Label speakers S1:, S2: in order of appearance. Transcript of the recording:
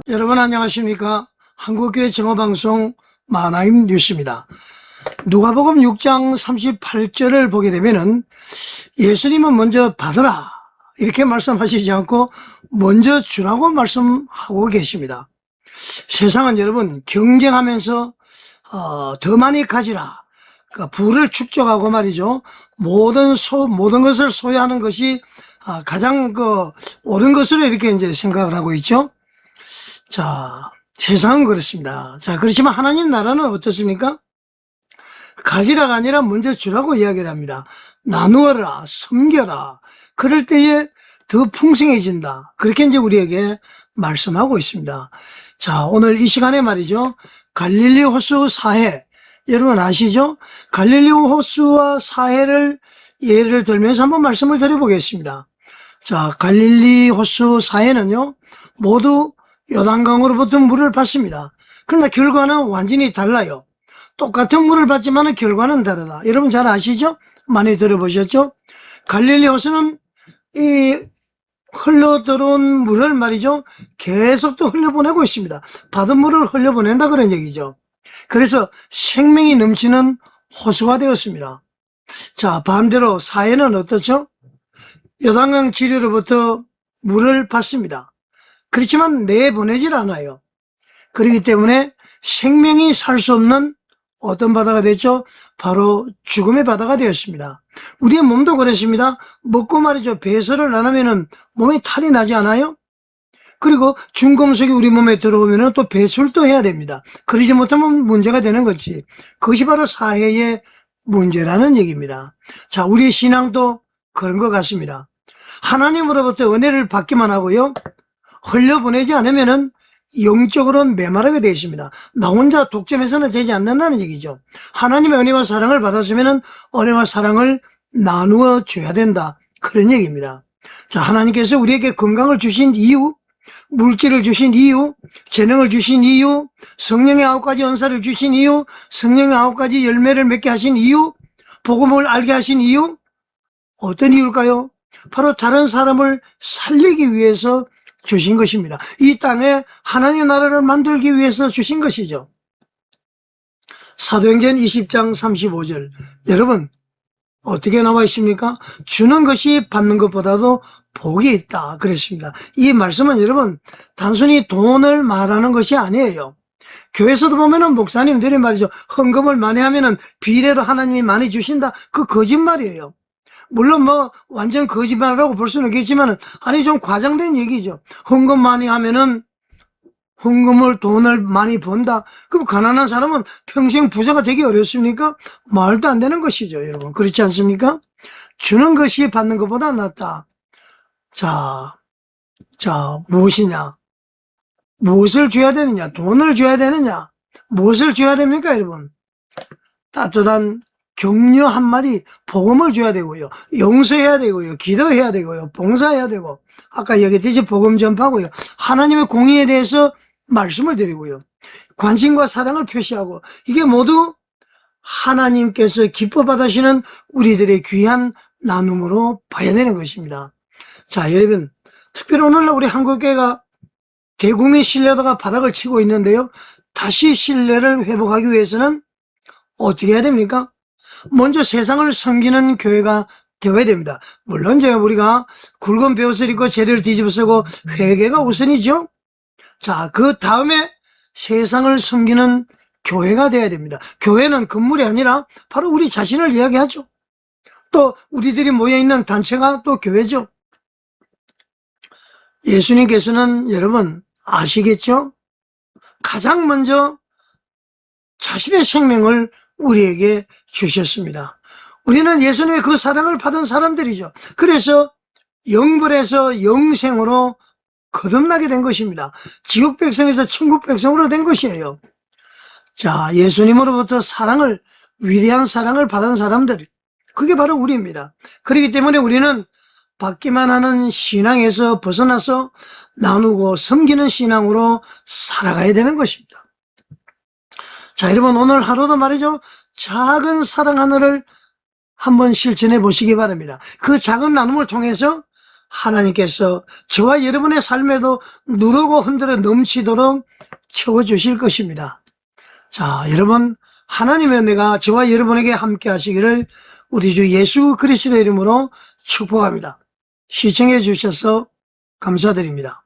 S1: 여러분 안녕하십니까? 한국교회 정오방송 마나임 뉴스입니다. 누가복음 6장 38절을 보게 되면은 예수님은 먼저 받으라 이렇게 말씀하시지 않고 먼저 주라고 말씀하고 계십니다. 세상은 여러분 경쟁하면서 더 많이 가지라, 그러니까 부를 축적하고 말이죠. 모든 것을 소유하는 것이 가장 옳은 것으로 이렇게 이제 생각을 하고 있죠. 자, 세상은 그렇습니다. 자, 그렇지만 하나님 나라는 어떻습니까? 가지라가 아니라 먼저 주라고 이야기를 합니다. 나누어라, 섬겨라. 그럴 때에 더 풍성해진다. 그렇게 이제 우리에게 말씀하고 있습니다. 자, 오늘 이 시간에 말이죠. 갈릴리 호수 사해. 여러분 아시죠? 갈릴리 호수와 사해를 예를 들면서 한번 말씀을 드려보겠습니다. 자, 갈릴리 호수 사해는요, 모두 요단강으로부터 물을 받습니다. 그러나 결과는 완전히 달라요. 똑같은 물을 받지만 결과는 다르다. 여러분 잘 아시죠? 많이 들어보셨죠? 갈릴리 호수는 이 흘러들어온 물을 말이죠, 계속 또 흘려보내고 있습니다. 받은 물을 흘려보낸다 그런 얘기죠. 그래서 생명이 넘치는 호수가 되었습니다. 자, 반대로 사해는 어떻죠? 요단강 지류로부터 물을 받습니다. 그렇지만 내보내질 않아요. 그렇기 때문에 생명이 살 수 없는 어떤 바다가 됐죠? 바로 죽음의 바다가 되었습니다. 우리의 몸도 그렇습니다. 먹고 말이죠, 배설을 안 하면은 몸에 탈이 나지 않아요? 그리고 중금속이 우리 몸에 들어오면은 또 배설도 해야 됩니다. 그러지 못하면 문제가 되는 거지. 그것이 바로 사해의 문제라는 얘기입니다. 자, 우리의 신앙도 그런 것 같습니다. 하나님으로부터 은혜를 받기만 하고요, 흘려보내지 않으면은 영적으로 메마르게 되어 있습니다. 나 혼자 독점해서는 되지 않는다는 얘기죠. 하나님의 은혜와 사랑을 받았으면은 은혜와 사랑을 나누어 줘야 된다. 그런 얘기입니다. 자, 하나님께서 우리에게 건강을 주신 이유, 물질을 주신 이유, 재능을 주신 이유, 성령의 9가지 은사를 주신 이유, 성령의 9가지 열매를 맺게 하신 이유, 복음을 알게 하신 이유, 어떤 이유일까요? 바로 다른 사람을 살리기 위해서 주신 것입니다. 이 땅에 하나님의 나라를 만들기 위해서 주신 것이죠. 사도행전 20장 35절. 여러분 어떻게 나와 있습니까? 주는 것이 받는 것보다도 복이 있다 그랬습니다. 이 말씀은 여러분 단순히 돈을 말하는 것이 아니에요. 교회에서도 보면은 목사님들이 말이죠, 헌금을 많이 하면은 비례로 하나님이 많이 주신다. 그 거짓말이에요. 물론 완전 거짓말이라고 볼 수는 있겠지만, 아니 좀 과장된 얘기죠. 헌금 많이 하면은 돈을 많이 번다. 그럼 가난한 사람은 평생 부자가 되기 어렵습니까? 말도 안 되는 것이죠, 여러분. 그렇지 않습니까? 주는 것이 받는 것보다 낫다. 자, 무엇이냐? 무엇을 줘야 되느냐? 돈을 줘야 되느냐? 무엇을 줘야 됩니까, 여러분? 따뜻한 격려 한마디, 복음을 줘야 되고요, 용서해야 되고요, 기도해야 되고요, 봉사해야 되고, 아까 얘기했듯이 복음 전파고요, 하나님의 공의에 대해서 말씀을 드리고요, 관심과 사랑을 표시하고, 이게 모두 하나님께서 기뻐 받으시는 우리들의 귀한 나눔으로 봐야 되는 것입니다. 자, 여러분, 특별히 오늘날 우리 한국교회가 대국민 신뢰도가 바닥을 치고 있는데요, 다시 신뢰를 회복하기 위해서는 어떻게 해야 됩니까? 먼저 세상을 섬기는 교회가 되어야 됩니다. 물론 우리가 굵은 베옷을 입고 죄를 뒤집어 쓰고 회개가 우선이죠. 자, 그 다음에 세상을 섬기는 교회가 되어야 됩니다. 교회는 건물이 아니라 바로 우리 자신을 이야기하죠. 또 우리들이 모여있는 단체가 또 교회죠. 예수님께서는 여러분 아시겠죠? 가장 먼저 자신의 생명을 우리에게 주셨습니다. 우리는 예수님의 그 사랑을 받은 사람들이죠. 그래서 영벌에서 영생으로 거듭나게 된 것입니다. 지옥 백성에서 천국 백성으로 된 것이에요. 자, 예수님으로부터 위대한 사랑을 받은 사람들, 그게 바로 우리입니다. 그렇기 때문에 우리는 받기만 하는 신앙에서 벗어나서 나누고 섬기는 신앙으로 살아가야 되는 것입니다. 자, 여러분 오늘 하루도 말이죠, 작은 사랑 하나를 한번 실천해 보시기 바랍니다. 그 작은 나눔을 통해서 하나님께서 저와 여러분의 삶에도 누르고 흔들어 넘치도록 채워주실 것입니다. 자, 여러분, 하나님의 은혜가 저와 여러분에게 함께 하시기를 우리 주 예수 그리스도의 이름으로 축복합니다. 시청해 주셔서 감사드립니다.